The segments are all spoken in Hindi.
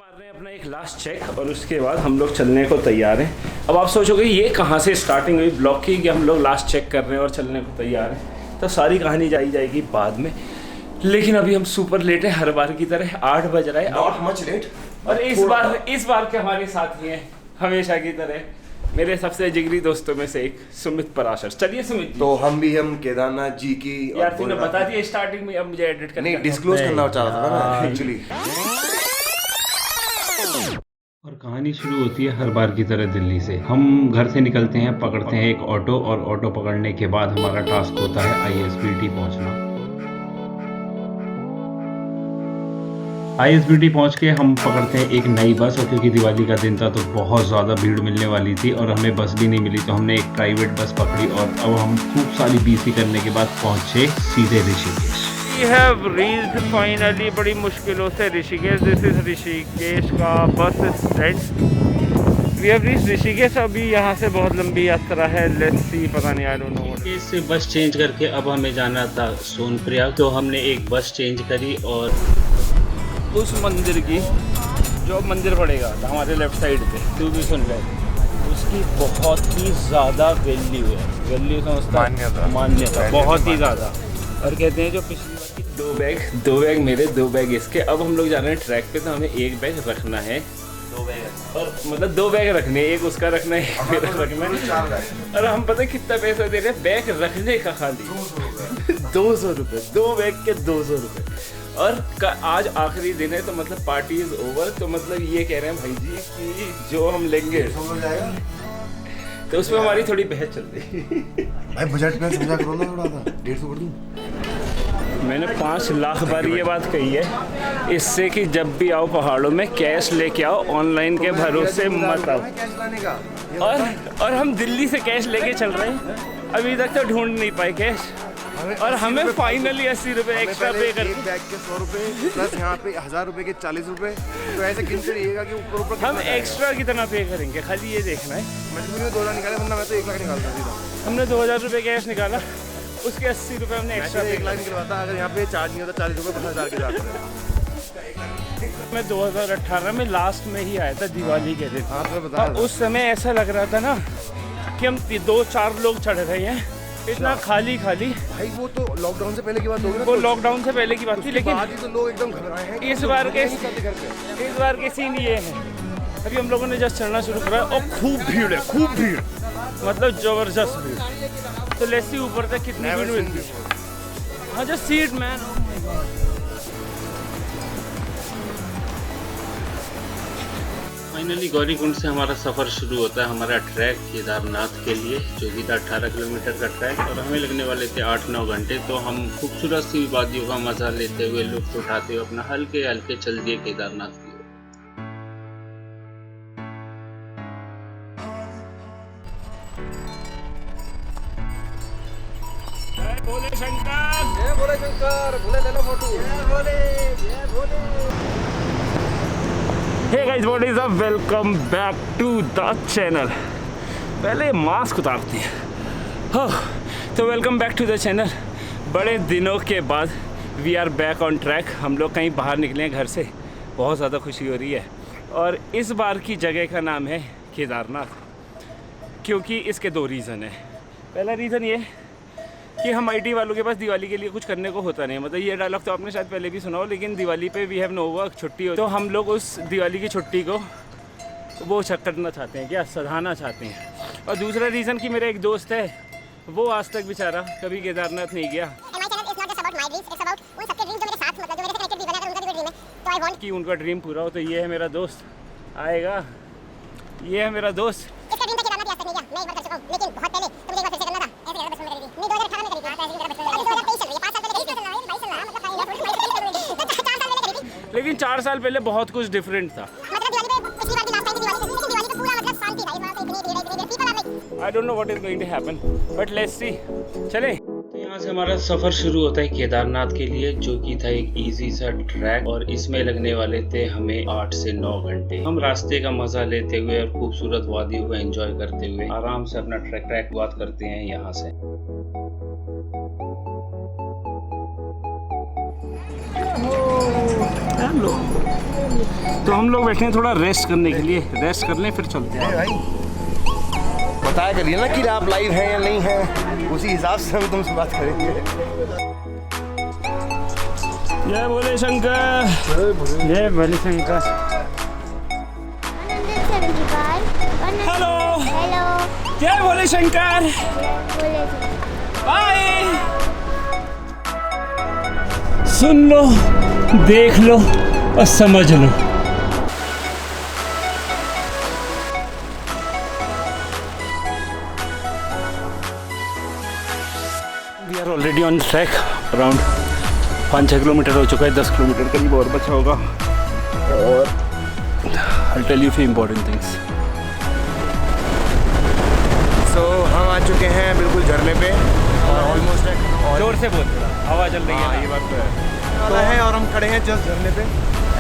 मार रहे हैं अपना एक लास्ट चेक और उसके बाद हम लोग चलने को तैयार हैं। अब आप सोचोगे ये कहाँ से स्टार्टिंग हुई ब्लॉग की कि हम लोग लास्ट चेक कर रहे हैं और चलने को तैयार हैं, तो सारी कहानी जाएगी बाद में। लेकिन अभी हम सुपर लेट हैं, हर बार की तरह 8 बज रहा है। Not much late. और इस बार के हमारे साथ ही हैं हमेशा की तरह मेरे सबसे जिगरी दोस्तों में से एक सुमित पराशर। चलिए सुमित जी। तो हम केदारनाथ जी की यार तूने बता दिया स्टार्टिंग में, अब मुझे एडिट करना नहीं डिस्क्लोज करना चाह रहा था ना एक्चुअली। और कहानी शुरू होती है हर बार की तरह दिल्ली से। हम घर से निकलते हैं, पकड़ते हैं एक ऑटो और ऑटो पकड़ने के बाद हमारा टास्क होता है ISBT पहुंचना। ISBT पहुंच के हम पकड़ते हैं एक नई बस, और क्योंकि दिवाली का दिन था तो बहुत ज़्यादा भीड़ मिलने वाली थी और हमें बस भी नहीं मिली, तो हमने एक प्राइवेट बस पकड़ी और अब हम खूब सारी BC करने के बाद पहुंचे सीधे Rishikesh. We have reached finally बड़ी मुश्किलों से ऋषिकेश। दिस इज ऋषिकेश का bus stand. We have reached Rishikesh. अभी यहाँ से बहुत लंबी यात्रा है। लेट्स सी, पता नहीं, आई डोंट नो। ऋषिकेश से बस चेंज करके अब हमें जाना था सोनप्रयाग, तो हमने एक बस चेंज करी और उस मंदिर की जो मंदिर पड़ेगा हमारे लेफ्ट साइड पे, तू भी सुन रहे, उसकी बहुत ही ज़्यादा वैल्यू है। वैल्यू समझता, मान्यता बहुत ही ज़्यादा। और कहते हैं जो पिछली बार की दो बैग मेरे, 2 बैग इसके। अब हम लोग जा रहे हैं ट्रैक पे, तो हमें एक बैग रखना है, 2 बैग और मतलब 2 बैग रखने, एक उसका रखना है, एक मेरा रखना है। और हम पता कितना पैसा दे रहे हैं बैग रखने का, खाली 200 रुपये। 2 बैग के 200 रुपये। और आज आखिरी दिन है, तो मतलब पार्टी इज ओवर। तो मतलब ये कह रहे हैं भाई जी कि जो हम लेंगे तो उसमें हमारी थोड़ी बहस चल रही भाई बजट में समझा करो ना थोड़ा सा, 150 कर दूं। मैंने 5 लाख बार ये बात कही है इससे कि जब भी आओ पहाड़ों में कैश लेके आओ, ऑनलाइन के भरोसे मत आओ। और हम दिल्ली से कैश लेके चल रहे हैं, अभी तक तो ढूंढ नहीं पाए कैश। और हमें फाइनली 80 रुपये एक्स्ट्रा पे कर, एक बैग के 100 रुपये प्लस यहाँ पे 1000 रुपये के 40 रुपये। तो ऐसे गिनते रहिएगा कि ऊपर हम एक्स्ट्रा कितना पे करेंगे, खाली ये देखना है। मजबूरी में 2000 निकाले, वरना मैं तो 1 लाख निकालता सीधा। हमने 2000 रुपये कैश निकाला, उसके 80 रुपये हमने एक्स्ट्रा 1 लाख निकलवाता अगर यहाँ पे चार्ज नहीं होता। 40 रुपये 50,000 के साथ। मैं 2018 में लास्ट में ही आया था दिवाली के दिन। हाँ तो बता। उस समय ऐसा लग रहा था ना कि हम 2-4 लोग चढ़ रहे हैं, इतना खाली भाई वो तो लॉकडाउन से पहले की बात होगी ना। वो लॉकडाउन से पहले की बात थी, लेकिन आज ही तो लोग एकदम घबराए हैं। इस बार के सीन ये है, अभी हम लोगों ने जस्ट चढ़ना शुरू करा और खूब भीड़ है, खूब भीड़, मतलब जबरदस्त भीड़। तो लेट्स सी ऊपर तक कितनी भीड़ मिलती है। हाँ just see it man. Finally Gaurikund से हमारा सफ़र शुरू होता है, हमारा ट्रैक केदारनाथ के लिए, जो कि था 18 किलोमीटर का ट्रैक और हमें लगने वाले थे 8-9 घंटे। तो हम खूबसूरत सी वादियों का मज़ा लेते हुए, लुत्फ़ उठाते हुए अपना हल्के हल्के चल दिए केदारनाथ की ओर। भोले शंकर, जय भोले शंकर, भोले ले लो फोटो। जय भोले, जय Bhole. Hey guys, what is up, welcome back to the channel. पहले मास्क उतारती है। हाँ, तो welcome back to the channel. बड़े दिनों के बाद we are back on track. हम लोग कहीं बाहर निकले हैं घर से, बहुत ज़्यादा खुशी हो रही है। और इस बार की जगह का नाम है केदारनाथ, क्योंकि इसके 2 रीज़न हैं। पहला रीज़न ये कि हम IT वालों के पास दिवाली के लिए कुछ करने को होता नहीं। मतलब ये डायलॉग तो आपने शायद पहले भी सुना हो, लेकिन दिवाली पे वी हैव नो वर्क, छुट्टी हो। तो हम लोग उस दिवाली की छुट्टी को वो करना चाहते हैं, क्या सधाना चाहते हैं। और दूसरा रीज़न कि मेरा एक दोस्त है, वो आज तक बेचारा कभी केदारनाथ नहीं गया, कि उनका ड्रीम पूरा हो। तो ये है मेरा दोस्त, आएगा, ये है मेरा दोस्त। लेकिन 4 साल पहले बहुत कुछ डिफरेंट था। I don't know what is going to happen, but let's see। चले। तो यहाँ से हमारा सफ़र शुरू होता है केदारनाथ के लिए, जो कि था एक इजी सा ट्रैक और इसमें लगने वाले थे हमें 8 से 9 घंटे। हम रास्ते का मजा लेते हुए और खूबसूरत वादियों को एंजॉय करते हुए आराम से अपना ट्रैक बात करते हैं यहाँ से। चलो तो हम लोग बैठे हैं थोड़ा रेस्ट करने के लिए, रेस्ट कर लें फिर चलते हैं। भाई बताया करिए ना कि आप लाइव हैं या नहीं हैं, उसी हिसाब से हम तुमसे बात करेंगे। जय भोले शंकर, जय भोले शंकर। हेलो हेलो जय भोले शंकर, बाय। सुन लो, देख लो और समझ लो। We are already on track. Around 5-6 kilometre हो चुका है, 10 किलोमीटर करीब और बचा होगा। और I'll tell you few important things. सो हम आ चुके हैं बिल्कुल झरने पे और ऑलमोस्ट जोर से बोल, हवा चल रही है। ये बात तो है और हम खड़े हैं जस्ट झरने पे,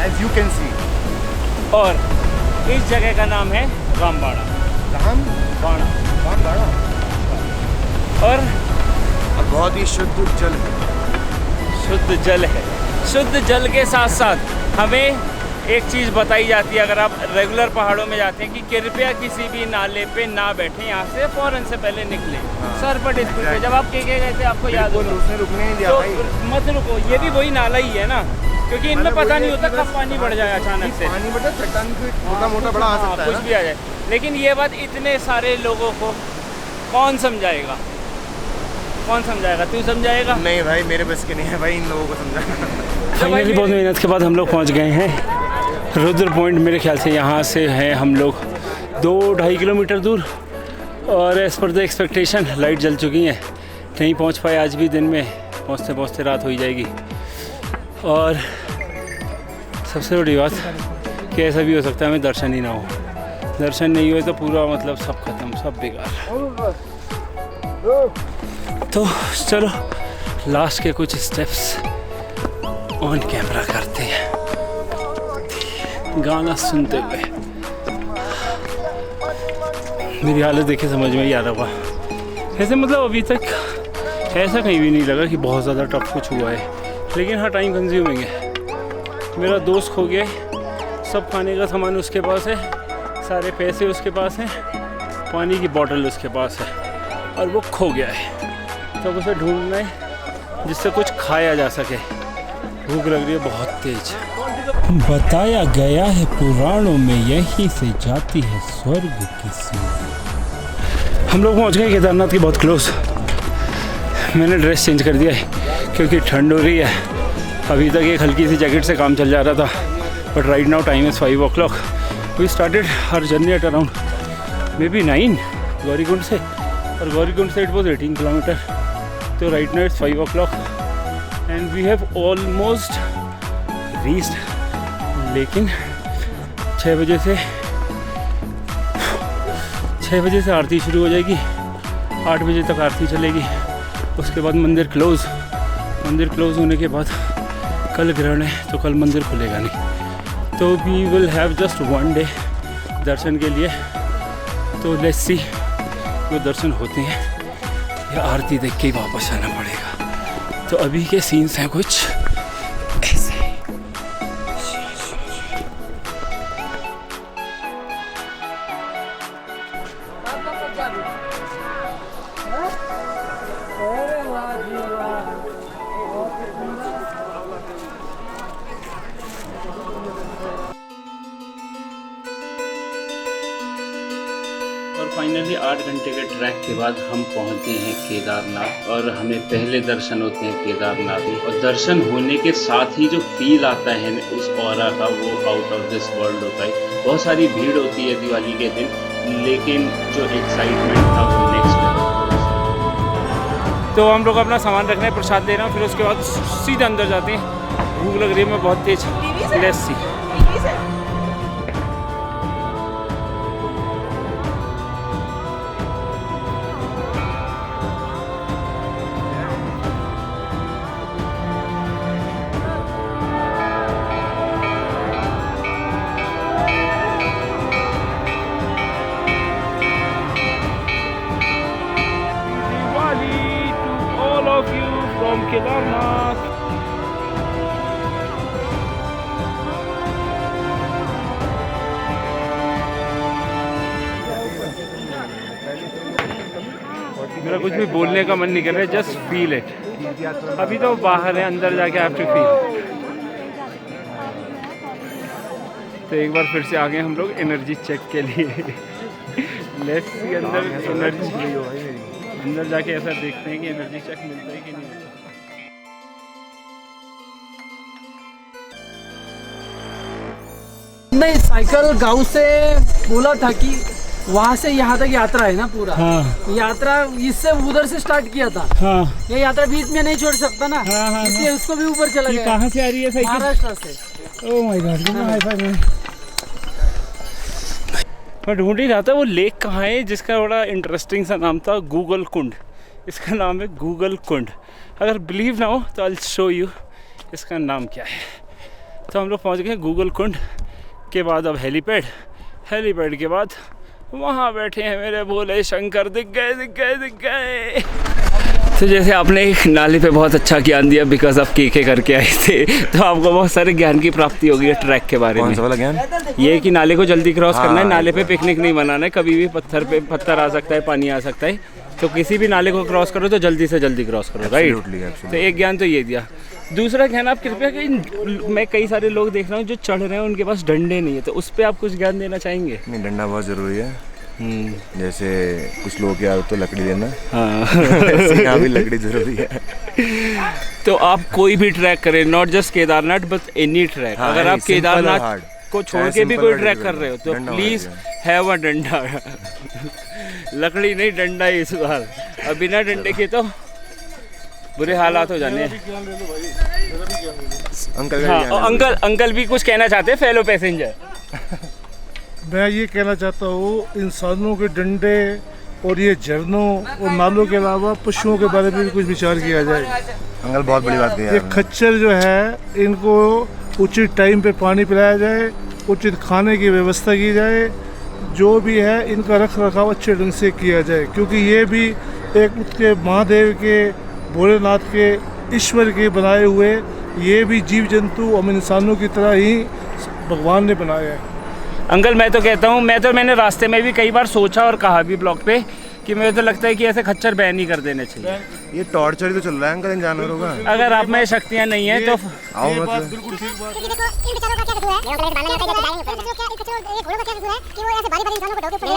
एज यू कैन सी। और इस जगह का नाम है रामबाड़ा। रामबाड़ा और बहुत ही शुद्ध जल है। शुद्ध जल है। शुद्ध जल के साथ साथ हमें एक चीज़ बताई जाती है, अगर आप रेगुलर पहाड़ों में जाते हैं, कि कृपया किसी भी नाले पे ना बैठें, यहाँ से फौरन से पहले निकले। सर पर स्कूल पे जब आप के गए थे आपको याद होगा, उसने रुकने नहीं दिया तो भाई। मत रुको, ये भी वही नाला ही है ना, क्योंकि इनमें पता नहीं होता कब पानी बढ़ जाए अचानक से। पानी बढ़ा, चट्टान पे छोटा मोटा बड़ा आ सकता है कुछ भी आ जाए। लेकिन ये बात इतने सारे लोगों को कौन समझाएगा? कौन समझाएगा? तू समझाएगा? नहीं भाई, मेरे बस के नहीं है भाई इन लोगों को समझाना। फाइनली बहुत मेहनत के बाद हम लोग पहुंच गए हैं रुद्र पॉइंट। मेरे ख्याल से यहाँ से हैं हम लोग 2-2.5 किलोमीटर दूर। और as per the expectation light जल चुकी हैं, नहीं पहुँच पाए आज भी। दिन में पहुँचते पहुँचते रात हो ही जाएगी। और सबसे बड़ी बात कि ऐसा भी हो सकता है हमें दर्शन ही ना हो। दर्शन नहीं हुए तो पूरा मतलब सब खत्म, सब बेकार। तो चलो लास्ट के कुछ स्टेप्स ऑन कैमरा करते हैं, गाना सुनते हुए। मेरी हालत देखे समझ में ही आ रहा होगा। ऐसे मतलब अभी तक ऐसा कहीं भी नहीं लगा कि बहुत ज़्यादा टफ कुछ हुआ है, लेकिन हाँ टाइम कंज्यूमिंग है। मेरा दोस्त खो गया है, सब खाने का सामान उसके पास है, सारे पैसे उसके पास हैं, पानी की बोतल उसके पास है, और वो खो गया है। तब उसे ढूंढना है जिससे कुछ खाया जा सके। भूख लग रही है बहुत तेज। बताया गया है पुराणों में, यहीं से जाती है स्वर्ग की सीढ़ी। हम लोग पहुंच गए केदारनाथ के बहुत क्लोज। मैंने ड्रेस चेंज कर दिया है क्योंकि ठंड हो रही है। अभी तक एक हल्की सी जैकेट से काम चल जा रहा था, but right now time is 5 o'clock। We started her journey at around maybe 9 Gaurikund से, और गौरीकुंड से इट वॉज 18 किलोमीटर। तो right now it's 5 o'clock and we have almost reached. लेकिन 6 बजे से आरती शुरू हो जाएगी, 8 बजे तक आरती चलेगी। उसके बाद मंदिर क्लोज़ होने के बाद कल ग्रहण है, तो कल मंदिर खुलेगा नहीं। तो we will have just 1 day darshan के लिए। तो लेट्स सी वो दर्शन होते हैं या आरती देख के ही वापस आना पड़ेगा। तो अभी के सीन्स हैं कुछ ऐसे। और फाइनली 8 घंटे के ट्रैक के बाद हम पहुंचे हैं केदारनाथ, और हमें पहले दर्शन होते हैं केदारनाथ में। और दर्शन होने के साथ ही जो फील आता है उस ऑरा का, वो आउट ऑफ दिस वर्ल्ड होता है। बहुत सारी भीड़ होती है दिवाली के दिन, लेकिन जो एक्साइटमेंट था वो नेक्स्ट लेवल। तो हम लोग अपना सामान रखना है, प्रसाद ले रहे हैं, फिर उसके बाद सीधे अंदर जाते हैं। भूख लग रही है, मैं बहुत तेज। Let's see. From Kedarnath. कुछ भी बोलने का मन नहीं कर रहा है, जस्ट फील इट। अभी तो बाहर है, अंदर जाके हैव टू फील। तो एक बार फिर से आ गए हम लोग एनर्जी चेक के लिए। लेट्स सी अंदर एनर्जी, अंदर जाके ऐसा देखते हैं कि एनर्जी चेक मिलता है कि नहीं मिलता। नहीं, साइकिल गांव से बोला था कि वहाँ से यहाँ तक यात्रा है ना पूरा। हाँ यात्रा इससे उधर से स्टार्ट किया था। हाँ ये यात्रा बीच में नहीं छोड़ सकता ना। हाँ, इसलिए उसको भी ऊपर चला ये गया। कहाँ से आ रही है साइकिल? महाराष्ट्र से। ओह माय गॉड, कितना हाई फाई है। मैं ढूंढ ही रहा था वो लेक कहाँ है जिसका बड़ा इंटरेस्टिंग सा नाम था, गूगल कुंड। इसका नाम है गूगल कुंड। अगर बिलीव ना हो तो आई विल शो यू इसका नाम क्या है। तो हम लोग पहुँच गए गूगल कुंड के बाद अब हेलीपैड के बाद वहाँ बैठे हैं मेरे भोले शंकर। दिख गए। तो जैसे आपने एक नाले पे बहुत अच्छा ज्ञान दिया बिकॉज आप केके करके आए थे, तो आपको बहुत सारे ज्ञान की प्राप्ति होगी है ट्रैक के बारे में। कौन सा वाला ज्ञान? ये कि नाले को जल्दी क्रॉस करना है, हाँ, नाले पे पिकनिक नहीं बनाना है, कभी भी पत्थर आ सकता है, पानी आ सकता है। तो किसी भी नाले को क्रॉस करो तो जल्दी से जल्दी क्रॉस करो, राइट? तो एक ज्ञान तो ये दिया। दूसरा ज्ञान, आप कृपया कि मैं कई सारे लोग देख रहा हूँ जो चढ़ रहे हैं उनके पास डंडे नहीं है, तो उस पर आप कुछ ज्ञान देना चाहेंगे? नहीं, डंडा बहुत ज़रूरी है। जैसे कुछ लोग यार तो लकड़ी देना, हाँ। वैसे यहाँ भी लकड़ी ज़रूरी है। तो आप कोई भी ट्रैक करें, not just Kedarnath but any track. हाँ, अगर आप simple और केदारनाथ hard। को छोड़ चाहे के भी simple कोई और ट्रैक difficult कर रहे हो तो डंडा होना प्लीज़ हैव अ डंडा। लकड़ी नहीं, डंडा ही इस बार। अब बिना डंडे के तो बुरे हालात हो जाने हैं। अंकल हाँ, और अंकल भी कुछ कहना चाहते हैं फेलो पैसेंजर। मैं ये कहना चाहता हूँ, इंसानों के डंडे और ये झरनों और नालों के अलावा पशुओं के बारे में भी कुछ विचार किया जाए। अंकल बहुत बड़ी बात कही ये आपने। खच्चर जो है, इनको उचित टाइम पे पानी पिलाया जाए, उचित खाने की व्यवस्था की जाए, जो भी है इनका रख रखाव अच्छे ढंग से किया जाए, क्योंकि ये भी एक उसके महादेव के, भोलेनाथ के, ईश्वर के बनाए हुए ये भी जीव जंतु हम इंसानों की तरह ही भगवान ने बनाया है। अंकल मैं तो कहता हूँ, मैंने रास्ते में भी कई बार सोचा और कहा भी ब्लॉग पे कि मुझे तो लगता है कि ऐसे खच्चर बैन ही कर देने चाहिए। ये टॉर्चर ही तो चल रहा है अंकल इन जानवरों का। अगर आप में शक्तियाँ नहीं है तो आओ ये बात मतलब बिल्कुल ठीक बात है। इन बेचारों का क्या कसूर है? ये घोड़ों का क्या कसूर है कि वो ऐसे बारी बारी इंसानों को ढोके फुले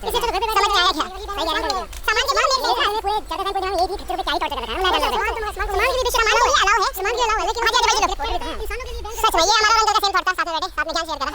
इससे तो घर पे समझ में आया क्या? सही कह रहा हूं। सामान के नाम लेके पूरे जगह पे नाम एक ही खच्चर पे क्या ही टॉर्चर कर रखा है। सामान के लिए बेशर्म अलाउ है, अलाउ है, सामान के अलाउ है, लेकिन आगे इंसानों के लिए सच में ये हमारा रंग का सेम पड़ता है। साथ में बैठे, साथ में ज्ञान शेयर करा।